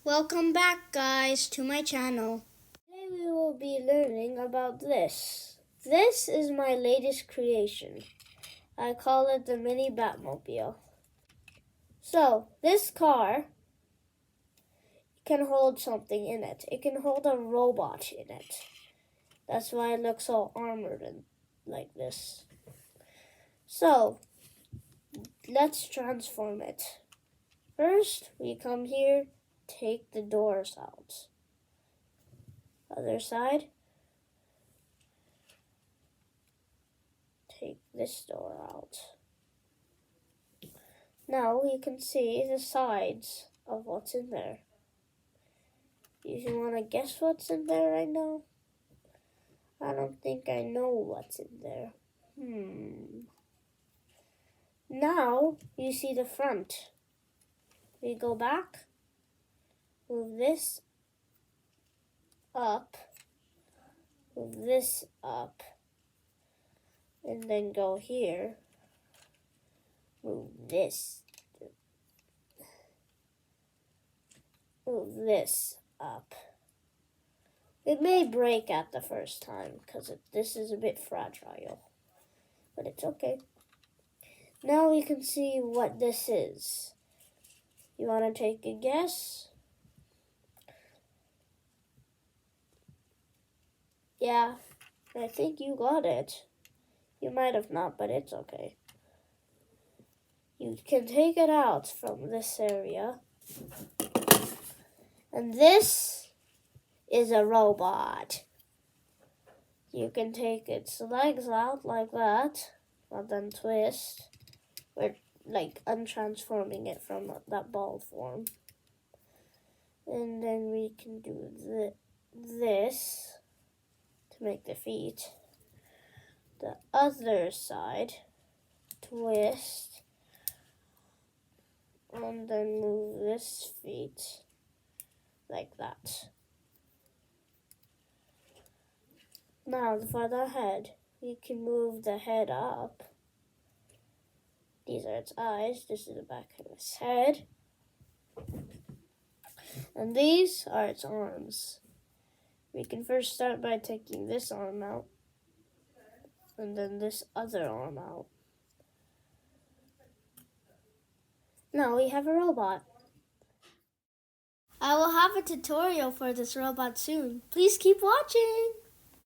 Welcome back, guys, to my channel. Today we will be learning about this. This is my latest creation. I call it the Mini Batmobile. So, this car can hold something in it. It can hold a robot in it. That's why it looks all armored and like this. So, let's transform it. First, we come here, take the doors out. Other side. Take this door out. Now we can see the sides of what's in there. You want to guess what's in there right now? I don't think I know what's in there. Now you see the front. We go back, move this up, and then go here, move this up. It may break at the first time because this is a bit fragile, but it's okay. Now we can see what this is. You want to take a guess? Yeah, I think you got it. You might have not, but it's okay. You can take it out from this area. And this is a robot. You can take its legs out like that, and then twist. We're like untransforming it from that ball form. And then we can do this to make the feet. The other side, twist, and then move this feet like that. Now for the head, we can move the head up. These are its eyes, this is the back of its head. And these are its arms. We can first start by taking this arm out, and then this other arm out. Now we have a robot. I will have a tutorial for this robot soon. Please keep watching!